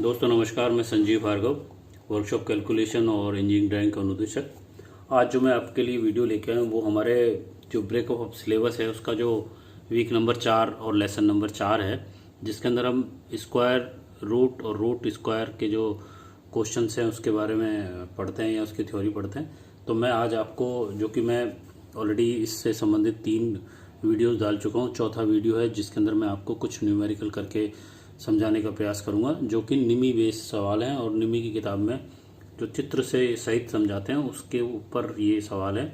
दोस्तों नमस्कार, मैं संजीव भार्गव, वर्कशॉप कैलकुलेशन और इंजीनियरिंग ड्राइंग का अनुदेशक। आज जो मैं आपके लिए वीडियो लेके आया हूँ वो हमारे जो ब्रेकअप ऑफ सिलेबस है उसका जो वीक नंबर 4 और लेसन नंबर 4 है, जिसके अंदर हम स्क्वायर रूट और रूट स्क्वायर के जो क्वेश्चंस हैं उसके बारे में पढ़ते हैं या उसकी थ्योरी पढ़ते हैं। तो मैं आज आपको, जो कि मैं ऑलरेडी इससे संबंधित 3 वीडियोस डाल चुका हूँ, चौथा वीडियो है जिसके अंदर मैं आपको कुछ न्यूमेरिकल करके समझाने का प्रयास करूंगा, जो कि निमी बेस्ड सवाल हैं और निमी की किताब में जो चित्र से सहित समझाते हैं उसके ऊपर ये सवाल है।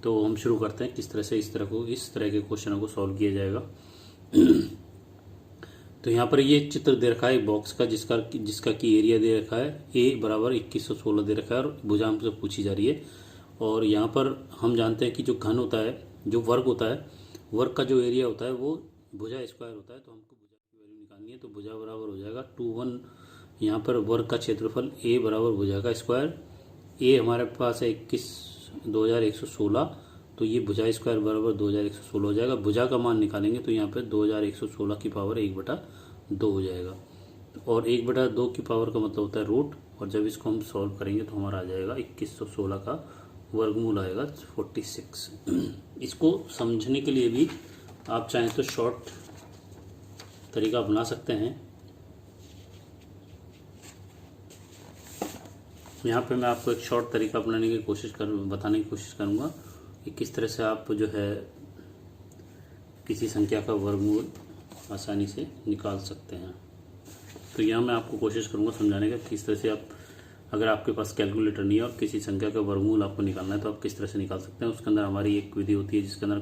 तो हम शुरू करते हैं किस तरह से इस तरह के क्वेश्चनों को सॉल्व किया जाएगा। तो यहाँ पर ये चित्र दे रखा है एक बॉक्स का, जिसका की एरिया दे रखा है a बराबर 2116 दे रखा है और भुजा हमसे पूछी जा रही है। और यहाँ पर हम जानते हैं कि जो घन होता है, जो वर्ग होता है, वर्ग का जो एरिया होता है वो भुजा स्क्वायर होता है। तो हमको भुजा की वैल्यू निकालनी है। तो भुजा बराबर हो जाएगा 2 1, यहाँ पर वर्ग का क्षेत्रफल a बराबर भुजा का स्क्वायर। a हमारे पास है 21,2116, तो ये भुजा स्क्वायर बराबर 2116 हो जाएगा। भुजा का मान निकालेंगे तो यहाँ पे 2116 की पावर 1/2 हो जाएगा। और 1/2 की पावर का मतलब होता है रूट, और जब इसको हम सॉल्व करेंगे तो हमारा आ जाएगा 2116 का वर्गमूल आएगा 46। इसको समझने के लिए भी आप चाहें तो शॉर्ट तरीका अपना सकते हैं। यहाँ पे मैं आपको एक शॉर्ट तरीका अपनाने की बताने की कोशिश करूँगा कि किस तरह से आप जो है किसी संख्या का वर्गमूल आसानी से निकाल सकते हैं। तो यहाँ मैं आपको कोशिश करूँगा समझाने का किस तरह से आप, अगर आपके पास कैलकुलेटर नहीं है और किसी संख्या का वर्गमूल आपको निकालना है तो आप किस तरह से निकाल सकते हैं। उसके अंदर हमारी एक विधि होती है जिसके अंदर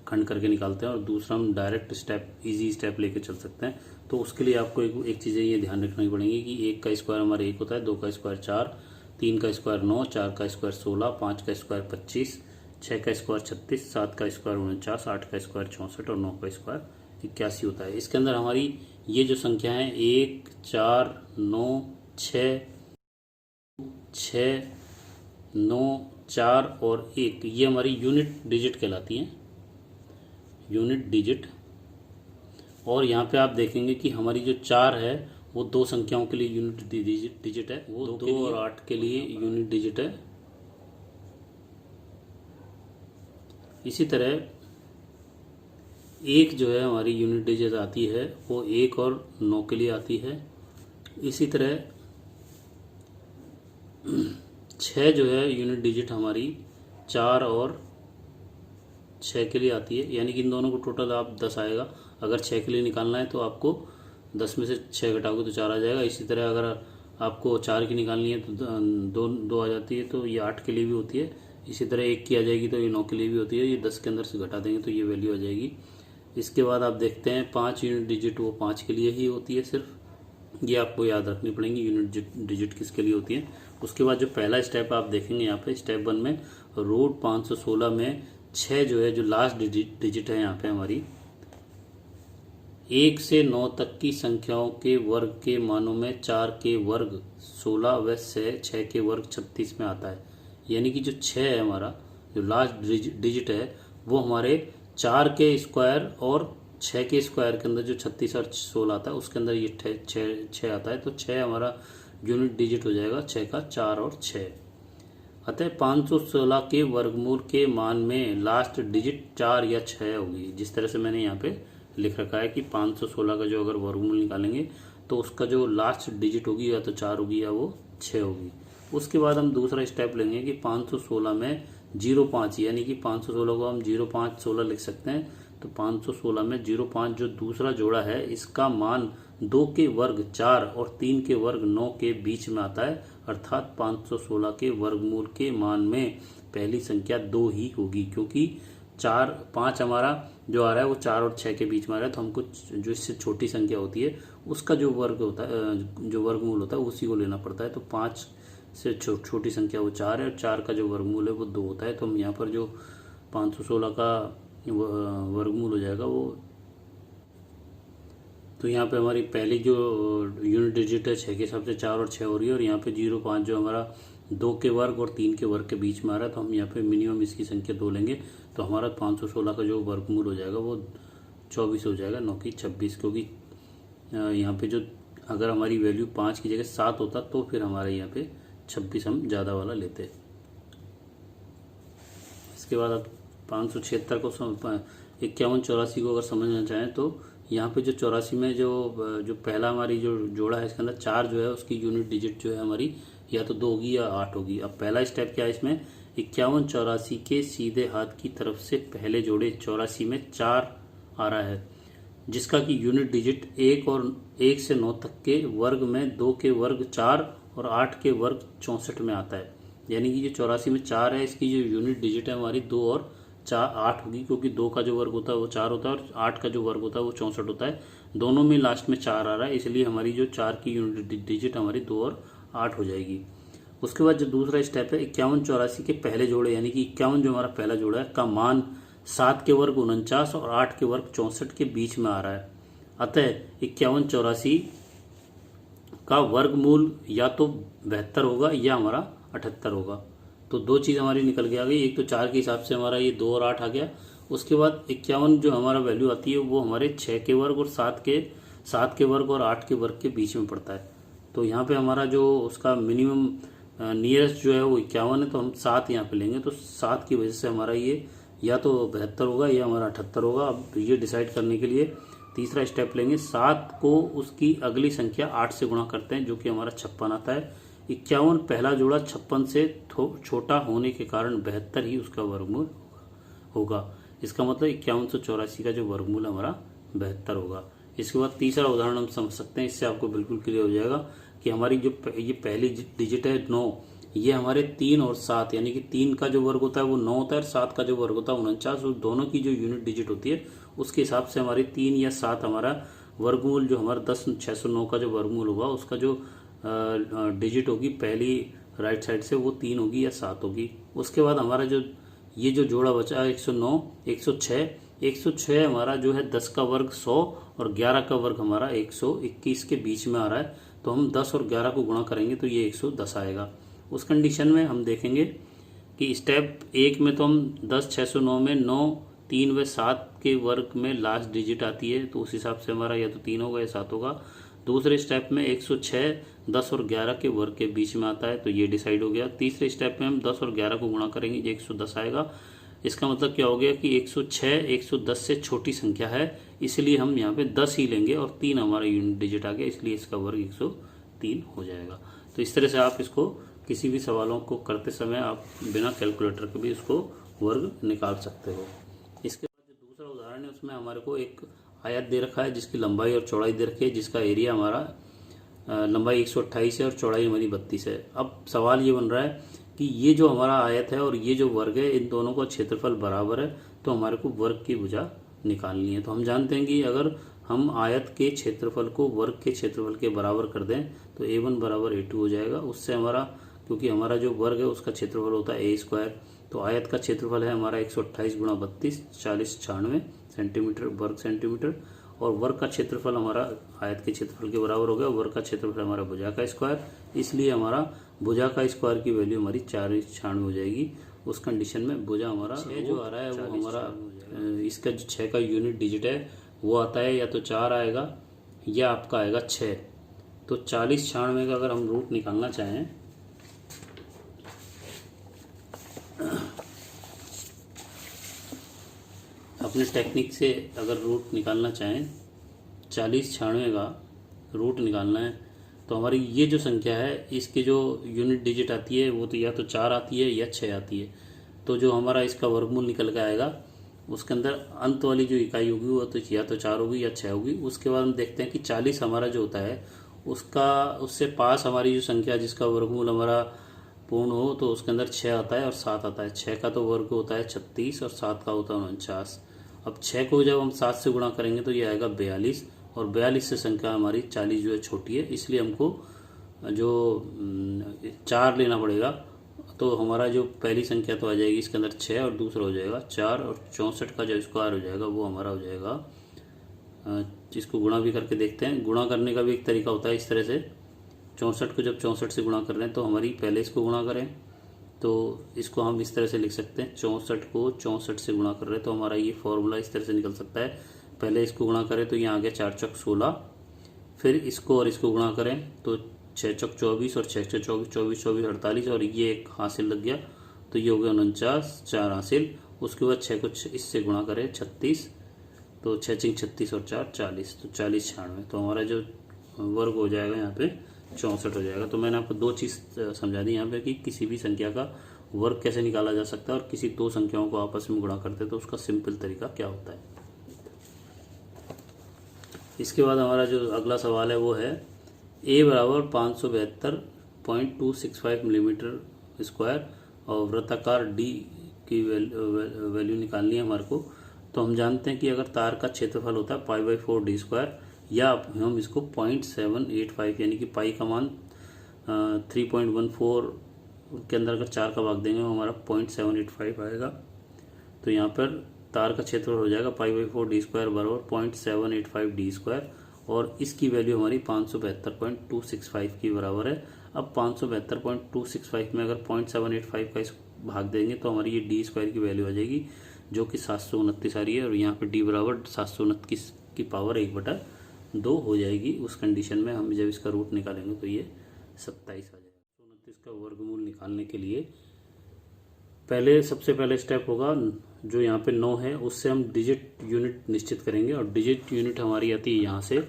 खंड करके निकालते हैं, और दूसरा हम डायरेक्ट इजी स्टेप लेके चल सकते हैं। तो उसके लिए आपको एक चीज़ें ये ध्यान रखनी पड़ेंगी कि 1 का स्क्वायर हमारा 1 होता है, 2 का स्क्वायर 4, 3 का स्क्वायर 9, 4 का स्क्वायर 16, 5 का स्क्वायर 25, 6 का स्क्वायर 36, 7 का स्क्वायर 49, 8 का स्क्वायर 64 और 9 का स्क्वायर 81 होता है। इसके अंदर हमारी ये जो संख्या है 1, 4, 9, 6, 9, 4 और 1, ये हमारी यूनिट डिजिट कहलाती हैं, यूनिट डिजिट। और यहाँ पे आप देखेंगे कि हमारी जो 4 है वो 2 संख्याओं के लिए यूनिट डिजिट है, वो 2 और 8 के लिए यूनिट डिजिट है। इसी तरह 1 जो है हमारी यूनिट डिजिट आती है वो 1 और 9 के लिए आती है। इसी तरह 6 जो है यूनिट डिजिट हमारी 4 और 6 के लिए आती है, यानी कि इन दोनों को टोटल आप 10 आएगा। अगर 6 के लिए निकालना है तो आपको 10 में से 6 घटाओगे तो 4 आ जाएगा। इसी तरह अगर आपको 4 की निकालनी है तो 2 आ जाती है, तो ये 8 के लिए भी होती है। इसी तरह 1 की आ जाएगी तो ये 9 के लिए भी होती है। ये 10 के अंदर से घटा देंगे तो ये वैल्यू आ जाएगी। इसके बाद आप देखते हैं 5 यूनिट डिजिट वो 5 के लिए ही होती है सिर्फ, ये आपको याद रखनी पड़ेंगी यूनिट डिजिट किसके लिए होती है। उसके बाद जो पहला स्टेप आप देखेंगे यहाँ पे स्टेप 1 में रूट 516 में 6 जो है, जो लास्ट डिजिट है यहाँ पे हमारी, 1 से 9 तक की संख्याओं के वर्ग के मानों में 4 के वर्ग 16 व 6 के वर्ग 36 में आता है। यानी कि जो 6 है हमारा, जो लास्ट डिजिट है वो हमारे 4 के स्क्वायर और 6 के स्क्वायर के अंदर जो 36 और 16 आता है उसके अंदर ये 6 आता है। तो 6 हमारा यूनिट डिजिट हो जाएगा, 6 का 4 और 6। अतः 516 के वर्गमूल के मान में लास्ट डिजिट 4 या 6 होगी। जिस तरह से मैंने यहाँ पे लिख रखा है कि 516 का जो अगर वर्गमूल निकालेंगे तो उसका जो लास्ट डिजिट होगी या तो 4 होगी या वो 6 होगी। उसके बाद हम दूसरा स्टेप लेंगे कि 516 में 05, यानी कि 516 को हम 0516 लिख सकते हैं। तो 516 में 05 जो दूसरा जोड़ा है इसका मान 2 के वर्ग 4 और 3 के वर्ग 9 के बीच में आता है, अर्थात 516 के वर्गमूल के मान में पहली संख्या 2 ही होगी, क्योंकि 5 हमारा जो आ रहा है वो 4 और 6 के बीच में आ रहा है। तो हमको जो इससे छोटी संख्या होती है उसका जो वर्ग होता है, जो वर्गमूल होता है उसी को लेना पड़ता है। तो 5 से छोटी संख्या वो 4 है और 4 का जो वर्गमूल है वो 2 होता है। तो हम यहाँ पर जो 516 का वर्गमूल हो जाएगा वो, तो यहाँ पे हमारी पहली जो यूनिट डिजिट है 6 के हिसाब से 4 और 6 हो रही है, और यहाँ पे 05 जो हमारा 2 के वर्ग और 3 के वर्ग के बीच में आ रहा है। तो हम यहाँ पे मिनिमम इसकी संख्या 2 लेंगे, तो हमारा 516 का जो वर्गमूल हो जाएगा वो 24 हो जाएगा, 9 की 26, क्योंकि यहाँ पे जो अगर हमारी वैल्यू 5 की जगह 7 होता तो फिर हमारे यहाँ पे 26 हम ज़्यादा वाला लेते। इसके बाद अब 576 को 5184 को अगर समझना चाहें तो यहाँ पे जो 84 में जो पहला हमारी जो जोड़ा है इसके अंदर 4 जो है उसकी यूनिट डिजिट जो है हमारी या तो 2 होगी या 8 होगी। अब पहला स्टेप क्या है इसमें, 5184 के सीधे हाथ की तरफ से पहले जोड़े 84 में 4 आ रहा है, जिसका कि यूनिट डिजिट 1 से 9 तक के वर्ग में 2 के वर्ग 4 और 8 के वर्ग 64 में आता है। यानी कि जो 84 में 4 है इसकी जो यूनिट डिजिट है हमारी 2 और 4 8 होगी, क्योंकि 2 का जो वर्ग होता है वो 4 होता है और 8 का जो वर्ग होता है वो 64 होता है। दोनों में लास्ट में 4 आ रहा है, इसलिए हमारी जो 4 की यूनिट डिजिट हमारी 2 और 8 हो जाएगी। उसके बाद जो दूसरा स्टेप है 5184 के पहले जोड़े यानी कि 51 जो हमारा पहला जोड़ा है का मान 7 के वर्ग 49 और 8 के वर्ग 64 के बीच में आ रहा है। अतः 5184 का वर्गमूल या तो 72 होगा या हमारा 78 होगा। तो दो चीज़ हमारी निकल के आ गई, एक तो 4 के हिसाब से हमारा ये 2 और 8 आ गया। उसके बाद 51 जो हमारा वैल्यू आती है वो हमारे 6 के वर्ग और 7 के वर्ग और 8 के वर्ग के बीच में पड़ता है। तो यहाँ पे हमारा जो उसका मिनिमम नियरेस्ट जो है वो 51 है, तो हम 7 यहाँ पे लेंगे। तो 7 की वजह से हमारा ये या तो 72 होगा या हमारा 78 होगा। अब ये डिसाइड करने के लिए तीसरा स्टेप लेंगे, 7 को उसकी अगली संख्या 8 से गुणा करते हैं जो कि हमारा 56 आता है। 51 पहला जोड़ा 56 से छोटा होने के कारण 72 ही उसका वर्गमूल होगा। इसका मतलब 5184 का जो वर्गमूल हमारा 72 होगा। इसके बाद तीसरा उदाहरण हम समझ सकते हैं, इससे आपको बिल्कुल क्लियर हो जाएगा कि हमारी जो ये पहली डिजिट है 9, ये हमारे 3 और 7 यानी कि 3 का जो वर्ग होता है वो 9 होता है और 7 का जो वर्ग होता है 49, और दोनों की जो यूनिट डिजिट होती है उसके हिसाब से हमारी 3 या 7 हमारा वर्गमूल जो हमारा 10,609 का जो वर्गमूल होगा उसका जो डिजिट होगी पहली राइट साइड से वो 3 होगी या 7 होगी। उसके बाद हमारा जो ये जो जोड़ा बचा 109 106 हमारा जो है 10 का वर्ग 100 और 11 का वर्ग हमारा 121 के बीच में आ रहा है। तो हम 10 और 11 को गुणा करेंगे तो ये 110 आएगा। उस कंडीशन में हम देखेंगे कि स्टेप 1 में तो हम 10,609 में 9 3 व 7 के वर्ग में लास्ट डिजिट आती है, तो उस हिसाब से हमारा या तो 3 होगा या 7 होगा। दूसरे स्टेप में 106 10 और 11 के वर्ग के बीच में आता है, तो ये डिसाइड हो गया। तीसरे स्टेप में हम 10 और 11 को गुणा करेंगे, ये 110 आएगा। इसका मतलब क्या हो गया कि 106 110 से छोटी संख्या है, इसलिए हम यहाँ पे 10 ही लेंगे और 3 हमारा यूनिट डिजिट आ गया, इसलिए इसका वर्ग 103 हो जाएगा। तो इस तरह से आप इसको किसी भी सवालों को करते समय आप बिना कैलकुलेटर के भी उसको वर्ग निकाल सकते हो। इसके बाद जो दूसरा उदाहरण है उसमें हमारे को एक आयत दे रखा है जिसकी लंबाई और चौड़ाई दे रखी है, जिसका एरिया हमारा लंबाई 128 है और चौड़ाई हमारी 32 है। अब सवाल ये बन रहा है कि ये जो हमारा आयत है और ये जो वर्ग है इन दोनों का क्षेत्रफल बराबर है, तो हमारे को वर्ग की भुजा निकालनी है। तो हम जानते हैं कि अगर हम आयत के क्षेत्रफल को वर्ग के क्षेत्रफल के बराबर कर दें तो A1 बराबर A2 हो जाएगा। उससे हमारा, क्योंकि हमारा जो वर्ग है उसका क्षेत्रफल होता है A², तो आयत का क्षेत्रफल है हमारा 128 गुणा 32 40 96 सेंटीमीटर वर्ग सेंटीमीटर, और वर्ग का क्षेत्रफल हमारा आयत के क्षेत्रफल के बराबर हो गया। वर्ग का क्षेत्रफल हमारा भुजा का स्क्वायर, इसलिए हमारा भुजा का स्क्वायर की वैल्यू हमारी 496 हो जाएगी। उस कंडीशन में भुजा हमारा 6 जो आ रहा है वो हमारा इसका जो 6 का यूनिट डिजिट है वो आता है या तो 4 आएगा या आपका आएगा 6। तो 40 96 का अगर हम रूट निकालना चाहें अपने टेक्निक से, अगर रूट निकालना चाहें 40 96 का रूट निकालना है तो हमारी ये जो संख्या है इसकी जो यूनिट डिजिट आती है वो तो या तो 4 आती है या 6 आती है। तो जो हमारा इसका वर्गमूल निकल के आएगा उसके अंदर अंत वाली जो इकाई होगी वो तो या तो 4 होगी या 6 होगी। उसके बाद हम देखते हैं कि 40 हमारा जो होता है उसका उससे पास हमारी जो संख्या जिसका वर्गमूल हमारा पूर्ण हो तो उसके अंदर 6 आता है और 7 आता है। 6 का तो वर्ग होता है 36 और 7 का होता है 49। अब 6 को जब हम 7 से गुणा करेंगे तो ये आएगा 42, और 42 से संख्या हमारी 40 जो है छोटी है, इसलिए हमको जो 4 लेना पड़ेगा। तो हमारा जो पहली संख्या तो आ जाएगी इसके अंदर 6 और दूसरा हो जाएगा 4, और 64 का जो स्क्वायर हो जाएगा वो हमारा हो जाएगा, जिसको गुणा भी करके देखते हैं। गुणा करने का भी एक तरीका होता है इस तरह से, 64 को जब 64 से गुणा कर रहे हैं तो हमारी पहले इसको गुणा करें, तो इसको हम इस तरह से लिख सकते हैं 64 को 64 से गुणा कर रहे हैं तो हमारा ये फॉर्मूला इस तरह से निकल सकता है। पहले इसको गुणा करें तो यहाँ आ गया 4 चौक 16, फिर इसको और इसको गुणा करें तो 6 चौक 24 और 6 चौक 24, 24 24 48 और ये एक हासिल लग गया तो ये हो गया 49, 4 हासिल। उसके बाद 6 को इससे गुणा करें 36, तो 6 चिंग 36 और 4 40, तो 40 96। तो हमारा जो वर्ग हो जाएगा यहाँ पे 64 हो जाएगा। तो मैंने आपको दो चीज़ समझा दी यहाँ पे कि किसी भी संख्या का वर्ग कैसे निकाला जा सकता है और किसी दो संख्याओं को आपस में गुणा करते हैं तो उसका सिंपल तरीका क्या होता है। इसके बाद हमारा जो अगला सवाल है वो है a बराबर 572.265 मिलीमीटर स्क्वायर और वृत्ताकार d की वैल्यू निकालनी है हमारे को। तो हम जानते हैं कि अगर तार का क्षेत्रफल होता है π/4 d स्क्वायर, या हम इसको 0.785 यानी कि पाई का मान 3.14 के अंदर अगर 4 का भाग देंगे वो हमारा 0.785 आएगा। तो यहाँ पर तार का क्षेत्रफल हो जाएगा π/4 d स्क्वायर बराबर 0.785 d स्क्वायर और इसकी वैल्यू हमारी 572.265 की बराबर है। अब 572.265 में अगर 0.785 का इस भाग देंगे तो हमारी ये d स्क्वायर की वैल्यू आ जाएगी जो कि 729 आ रही है और यहाँ पे d बराबर 729 की पावर 1/2 हो जाएगी। उस कंडीशन में हम जब इसका रूट निकालेंगे तो ये 27 आ जाएगा। 729 का वर्गमूल निकालने के लिए सबसे पहले स्टेप होगा जो यहाँ पे 9 है उससे हम डिजिट यूनिट निश्चित करेंगे और डिजिट यूनिट हमारी आती है यहाँ से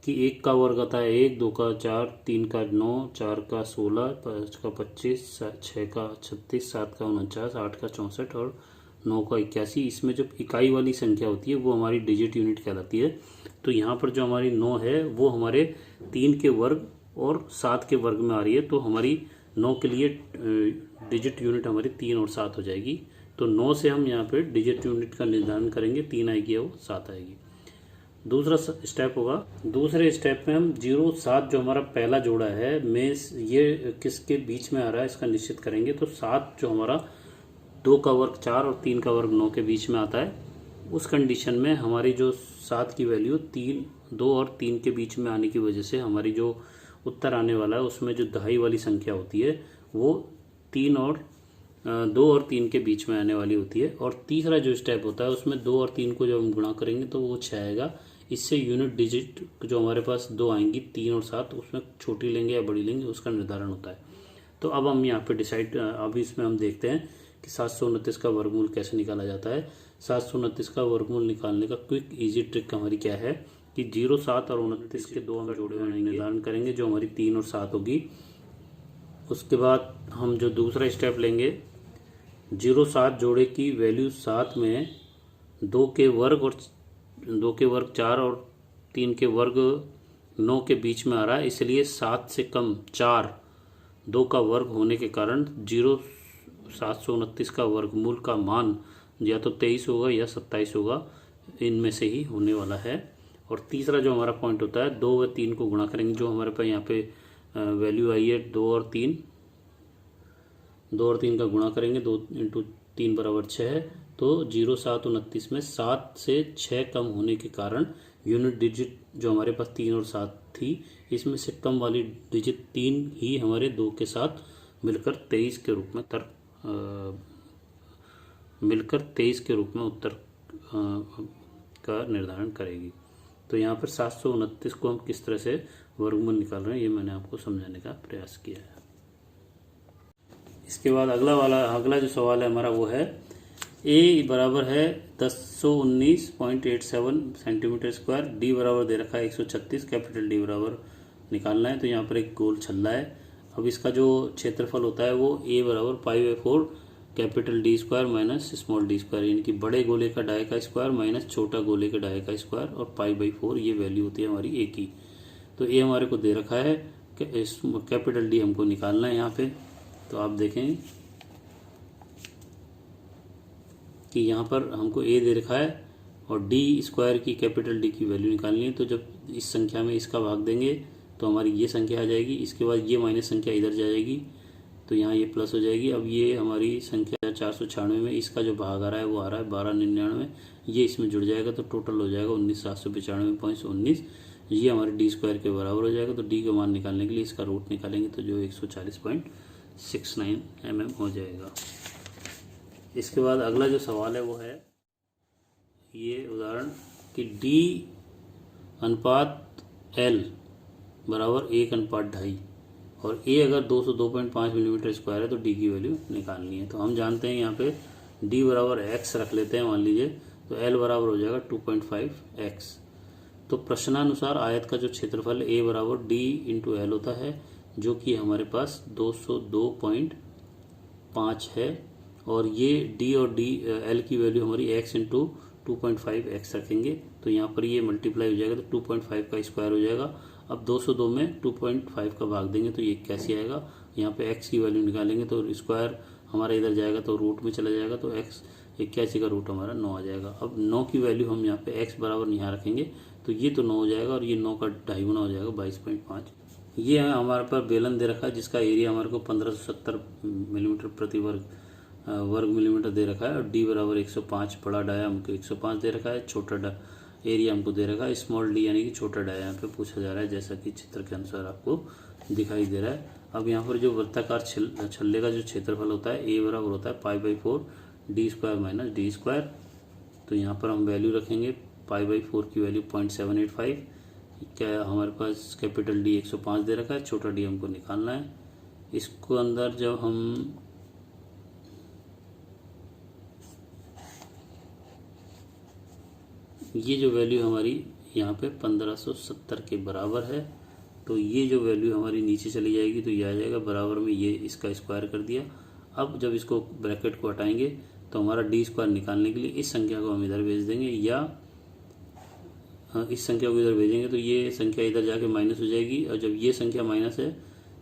कि 1 का वर्ग आता है 1, 2 का 4, 3 का 9, 4 का 16, 5 का 25, 6 का 36, 7 का 49, 8 का 64 और 9 का 81। इसमें जो इकाई वाली संख्या होती है वो हमारी डिजिट यूनिट कहलाती है। तो यहाँ पर जो हमारी 9 है वो हमारे 3 के वर्ग और 7 के वर्ग में आ रही है। तो हमारी 9 के लिए डिजिट यूनिट हमारी 3 और 7 हो जाएगी। तो 9 से हम यहाँ पे डिजिट यूनिट का निर्धारण करेंगे, 3 आएगी और 7 आएगी। दूसरा स्टेप होगा, दूसरे स्टेप में हम 0 7 जो हमारा पहला जोड़ा है में ये किसके बीच में आ रहा है इसका निश्चित करेंगे। तो 7 जो हमारा 2 का वर्ग 4 और 3 का वर्ग 9 के बीच में आता है, उस कंडीशन में हमारी जो 7 की वैल्यू 2 और 3 के बीच में आने की वजह से हमारी जो उत्तर आने वाला है उसमें जो दहाई वाली संख्या होती है वो 2 और 3 के बीच में आने वाली होती है। और तीसरा जो स्टेप होता है उसमें 2 और 3 को जब हम गुणा करेंगे तो वो 6 आएगा। इससे यूनिट डिजिट जो हमारे पास 2 आएंगी 3 और 7, उसमें छोटी लेंगे या बड़ी लेंगे उसका निर्धारण होता है। तो अब हम यहाँ पे अभी इसमें हम देखते हैं कि 729 का वर्गमूल कैसे निकाला जाता है। 729 का वर्गमूल निकालने का क्विक इजी ट्रिक हमारी क्या है कि 0 7 और 29 के 2 हम जोड़े हुए निर्धारण करेंगे जो हमारी 3 और 7 होगी। उसके बाद हम जो दूसरा स्टेप लेंगे, 0 7 जोड़े की वैल्यू 7 में 2 के वर्ग 4 और 3 के वर्ग 9 के बीच में आ रहा है, इसलिए 7 से कम 4 2 का वर्ग होने के कारण 729 का वर्गमूल का मान या तो 23 होगा या 27 होगा, इनमें से ही होने वाला है। और तीसरा जो हमारा पॉइंट होता है 2 व 3 को गुणा करेंगे, जो हमारे पास यहाँ पे वैल्यू आई है 2 और 3 का गुणा करेंगे, 2 × 3 बराबर 6 है। तो 0 7 29 में 7 से 6 कम होने के कारण यूनिट डिजिट जो हमारे पास 3 और 7 थी, इसमें से कम वाली डिजिट 3 ही हमारे 2 के साथ मिलकर 23 के रूप में उत्तर का निर्धारण करेगी। तो यहाँ पर 729 को हम किस तरह से वर्गमूल निकाल रहे हैं ये मैंने आपको समझाने का प्रयास किया है। इसके बाद अगला जो सवाल है हमारा वो है a बराबर है 1019.87 सेंटीमीटर स्क्वायर, d बराबर दे रखा है 136, कैपिटल D बराबर निकालना है। तो यहाँ पर एक गोल छल्ला है। अब इसका जो क्षेत्रफल होता है वो a बराबर π/4 capital D square minus small d square, यानी कि बड़े गोले का डाय का स्क्वायर माइनस छोटा गोले के डाय का स्क्वायर और π/4 ये वैल्यू होती है हमारी a की। तो a हमारे को दे रखा है, कैपिटल D हमको निकालना है यहाँ पे। तो आप देखें कि यहाँ पर हमको a दे रखा है और d स्क्वायर की कैपिटल D की वैल्यू निकालनी है। तो जब इस संख्या में इसका भाग देंगे तो हमारी ये संख्या आ जाएगी, इसके बाद ये माइनस संख्या इधर जाएगी तो यहाँ ये प्लस हो जाएगी। अब ये हमारी संख्या 496 में इसका जो भाग आ रहा है वो आ रहा है 1299, ये इसमें जुड़ जाएगा तो टोटल हो जाएगा 19,795.19। ये हमारे d स्क्वायर के बराबर हो जाएगा। तो d का मान निकालने के लिए इसका रूट निकालेंगे तो जो 140.69 mm हो जाएगा। इसके बाद अगला जो सवाल है वो है ये उदाहरण कि d अनुपात एल बराबर 1:2.5 और ए अगर 202.5 मिलीमीटर स्क्वायर है तो डी की वैल्यू निकालनी है। तो हम जानते हैं यहाँ पे डी बराबर एक्स रख लेते हैं मान लीजिए, तो एल बराबर हो जाएगा 2.5 एक्स। तो प्रश्नानुसार आयत का जो क्षेत्रफल ए बराबर डी इंटू एल होता है, जो कि हमारे पास 202.5 है, और ये डी और डी एल की वैल्यू हमारी एक्स इंटू 2.5 एक्स रखेंगे, तो यहाँ पर ये मल्टीप्लाई हो जाएगा तो 2.5 का स्क्वायर हो जाएगा। अब 202 में 2.5 का भाग देंगे तो ये कैसे आएगा, यहाँ पे x की वैल्यू निकालेंगे तो स्क्वायर हमारा इधर जाएगा तो रूट में चला जाएगा, तो x 81 का रूट हमारा 9 आ जाएगा। अब 9 की वैल्यू हम यहाँ पे x बराबर यहाँ रखेंगे तो ये तो 9 हो जाएगा और ये 9 का 2.5 गुना हो जाएगा 22.5। ये हमारे पास बेलन दे रखा है जिसका एरिया हमारे को 1570 मिलीमीटर प्रति वर्ग मिलीमीटर दे रखा है, और डी बराबर 105, बड़ा डाया हमको 105 दे रखा है, छोटा एरिया हमको दे रखा है स्मॉल डी यानी कि छोटा डाया यहाँ पे पूछा जा रहा है, जैसा कि चित्र के अनुसार आपको दिखाई दे रहा है। अब यहाँ पर जो वृत्ताकार छल्ले का जो क्षेत्रफल होता है ए बराबर होता है π/4 D square minus D square. तो यहाँ पर हम वैल्यू रखेंगे π/4 की वैल्यू 0.785, क्या हमारे पास कैपिटल डी 105 दे रखा है, छोटा डी हमको निकालना है। इसको अंदर जब हम ये जो वैल्यू हमारी यहाँ पे 1570 के बराबर है, तो ये जो वैल्यू हमारी नीचे चली जाएगी तो ये आ जाएगा बराबर में ये इसका स्क्वायर कर दिया। अब जब इसको ब्रैकेट को हटाएंगे तो हमारा डी स्क्वायर निकालने के लिए इस संख्या को हम इधर भेज देंगे, या इस संख्या को इधर भेजेंगे तो ये संख्या इधर जाके माइनस हो जाएगी, और जब ये संख्या माइनस है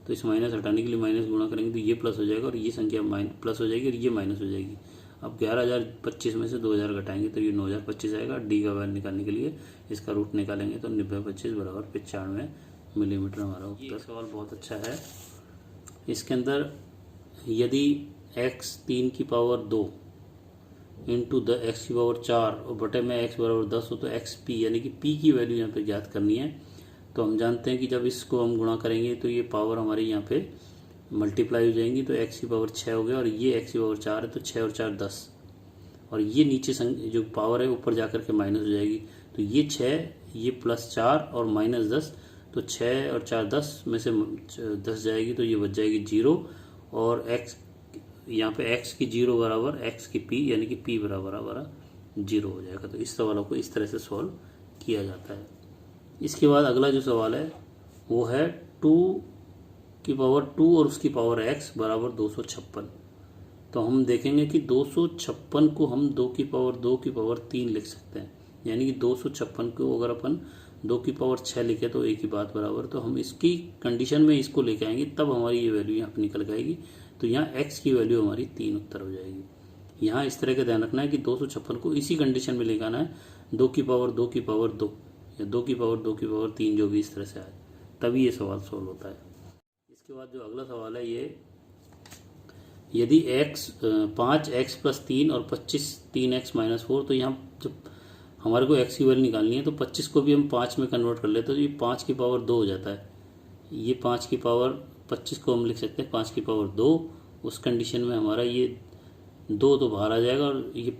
तो इस माइनस हटाने के लिए माइनस गुणा करेंगे तो ये प्लस हो जाएगा, और ये संख्या प्लस हो जाएगी और ये माइनस हो जाएगी। अब 11,025 में से 2,000 घटाएंगे तो ये 9,025 आएगा। डी का वैल्यू निकालने के लिए इसका रूट निकालेंगे तो 90/25 बराबर 95 मिलीमीटर हमारा उत्तर। ये सवाल बहुत अच्छा है। इसके अंदर यदि x 3 की पावर 2 इंटू x की पावर 4 और बटे में x बराबर 10 हो तो एक्स पी यानी कि p की वैल्यू यहाँ पे ज्ञात करनी है। तो हम जानते हैं कि जब इसको हम गुणा करेंगे तो ये पावर हमारी यहाँ पे मल्टीप्लाई हो जाएंगी, तो x की पावर 6 हो गया और ये x की पावर 4 है तो 6 और 4 10, और ये नीचे जो पावर है ऊपर जाकर के माइनस हो जाएगी, तो ये 6 ये +4 और -10, तो 6 और 4 10 में से 10 जाएगी तो ये बच जाएगी 0, और x यहाँ पे x की 0 बराबर x की p यानी कि p बराबर हमारा 0 हो जाएगा। तो इस सवालों को इस तरह से सॉल्व किया जाता है। इसके बाद अगला जो सवाल है वो है 2 की पावर 2 और उसकी पावर x बराबर 256। तो हम देखेंगे कि 256 को हम 2 की पावर 3 लिख सकते हैं, यानी कि 256 को अगर अपन 2 की पावर 6 लिखे तो एक ही बात बराबर। तो हम इसकी कंडीशन में इसको लेके आएंगे तब हमारी ये वैल्यू यहाँ पर निकल जाएगी, तो यहाँ x की वैल्यू हमारी 3 उत्तर हो जाएगी। यहाँ इस तरह का ध्यान रखना है कि 256 को इसी कंडीशन में लेके आना है, 2 की पावर 2 की पावर 2 या 2 की पावर 3 जो भी इस तरह से आए, तभी ये सवाल सोल्व होता है। इसके बाद जो अगला सवाल है ये, यदि 5x + 3 और 25 3x - 4, तो यहाँ जब हमारे को x की वैल्यू निकालनी है तो 25 को भी हम 5 में कन्वर्ट कर लेते हैं तो ये 5 की पावर 2 हो जाता है। ये 5 की पावर 25 को हम लिख सकते हैं 5 की पावर 2। उस कंडीशन में हमारा ये 2 तो बाहर आ जाएगा और ये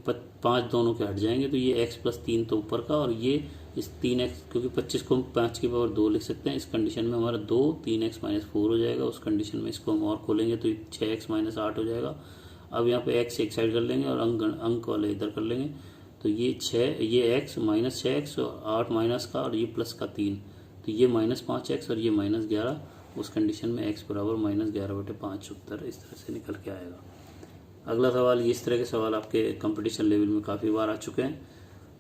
5 दोनों के हट जाएंगे, तो ये x + 3 तो ऊपर का, और ये इस 3x, क्योंकि 25 को हम 5 की पावर 2 लिख सकते हैं, इस कंडीशन में हमारा 2 3x - 4 हो जाएगा। उस कंडीशन में इसको हम और खोलेंगे तो 6x - 8 हो जाएगा। अब यहाँ पे x एक साइड कर लेंगे और अंक वाले इधर कर लेंगे, तो ये 6 ये x -6x और 8 माइनस का और ये प्लस का 3, तो ये -5x और ये -11। उस कंडीशन में x बराबर -11/5 उत्तर इस तरह से निकल के आएगा। अगला सवाल, ये इस तरह के सवाल आपके कंपटीशन लेवल में काफ़ी बार आ चुके हैं।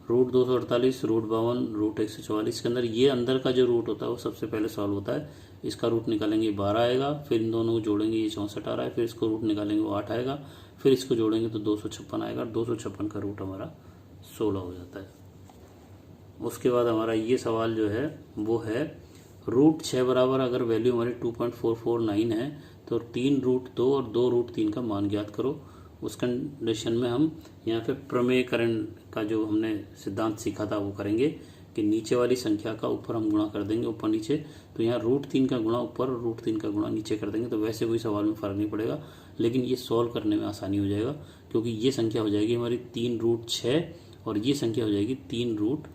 रूट 248, रूट 52, रूट 144 के अंदर ये अंदर का जो रूट होता है वो सबसे पहले सॉल्व होता है। इसका रूट निकालेंगे 12 आएगा, फिर इन दोनों को जोड़ेंगे ये 64 आ रहा है, फिर इसको रूट निकालेंगे वो 8 आएगा, फिर इसको जोड़ेंगे तो 256 आएगा, 256 का रूट हमारा 16 हो जाता है। उसके बाद हमारा ये सवाल जो है वो है रूट 6 बराबर अगर वैल्यू हमारी 2.449 है तो 3 रूट 2 और 2 रूट 3 का मान ज्ञात करो। उस कंडीशन में हम यहाँ पे प्रमेयकरण का जो हमने सिद्धांत सीखा था वो करेंगे कि नीचे वाली संख्या का ऊपर हम गुणा कर देंगे ऊपर नीचे, तो यहाँ रूट 3 का गुणा ऊपर और रूट 3 का गुणा नीचे कर देंगे, तो वैसे कोई सवाल में फ़र्क नहीं पड़ेगा, लेकिन ये सॉल्व करने में आसानी हो जाएगा क्योंकि ये संख्या हो जाएगी हमारी 3 रूट 6 और ये संख्या हो जाएगी 3 रूट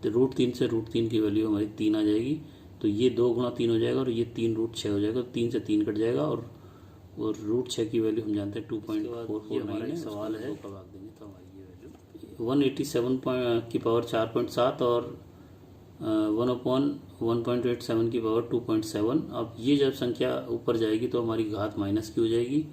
तो √3 से √3 की वैल्यू हमारी 3 आ जाएगी। तो ये 2 गुणा 3 हो जाएगा और ये 3 √6 हो जाएगा। 3 से 3 कट जाएगा और √6 की वैल्यू हम जानते हैं 2.449 है। सवाल है का भाग देंगे तो हमारी ये वैल्यू 187 की पावर 4.7 और 1/1.87 की पावर 2.7। अब ये जब संख्या ऊपर जाएगी तो हमारी घात माइनस की हो जाएगी।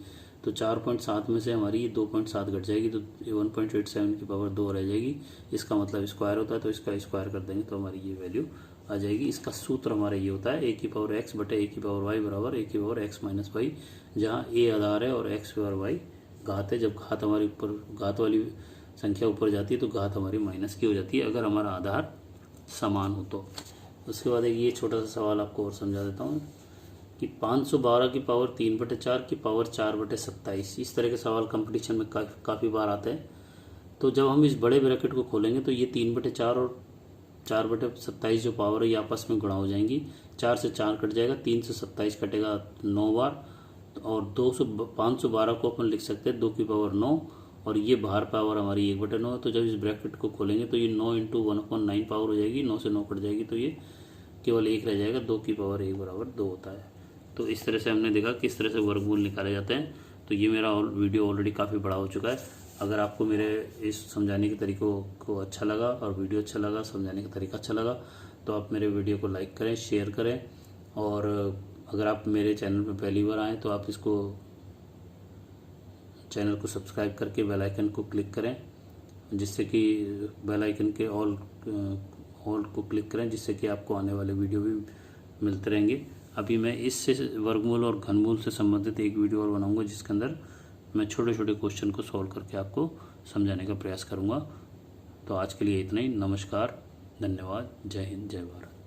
तो 4.7 में से हमारी 2.7 घट जाएगी तो 1.87 की पावर 2 रह जाएगी। इसका मतलब स्क्वायर होता है तो इसका स्क्वायर कर देंगे तो हमारी ये वैल्यू आ जाएगी। इसका सूत्र हमारा ये होता है a की पावर x बटे a की पावर y बराबर a की पावर x माइनस वाई, जहाँ a आधार है और x पावर y घात है। जब घात हमारी ऊपर घात वाली संख्या ऊपर जाती है तो घात हमारी माइनस की हो जाती है अगर हमारा आधार समान हो तो। उसके बाद एक ये छोटा सा सवाल आपको और समझा देता हूँ कि 512 की पावर 3/4 की पावर 4/27। इस तरह के सवाल कंपटीशन में काफ़ी बार आते हैं। तो जब हम इस बड़े ब्रैकेट को खोलेंगे तो ये 3/4 और 4/27 जो पावर है ये आपस में गुणा हो जाएंगी। 4 से 4 कट जाएगा, 3 से 27 कटेगा 9 बार और 512 को अपन लिख सकते हैं 2 की पावर 9 और ये बाहर पावर हमारी 1/9 है। तो जब इस ब्रैकेट को खोलेंगे तो ये 9 × 1/9 पावर हो जाएगी। 9 से 9 कट जाएगी तो ये केवल 1 रह जाएगा। 2 की पावर 1 बराबर 2 होता है। तो इस तरह से हमने देखा किस तरह से वर्गमूल निकाले जाते हैं। तो ये मेरा वीडियो ऑलरेडी काफ़ी बड़ा हो चुका है। अगर आपको मेरे इस समझाने के तरीकों को अच्छा लगा और वीडियो अच्छा लगा, समझाने का तरीका अच्छा लगा तो आप मेरे वीडियो को लाइक करें, शेयर करें और अगर आप मेरे चैनल पर पहली बार आएँ तो आप इसको चैनल को सब्सक्राइब करके बेल आइकन को क्लिक करें, जिससे कि बेल आइकन के ऑल को क्लिक करें, जिससे कि आपको आने वाले वीडियो भी मिलते रहेंगे। अभी मैं इससे वर्गमूल और घनमूल से संबंधित एक वीडियो और बनाऊंगा जिसके अंदर मैं छोटे छोटे क्वेश्चन को सॉल्व करके आपको समझाने का प्रयास करूंगा। तो आज के लिए इतना ही। नमस्कार, धन्यवाद, जय हिंद, जय भारत।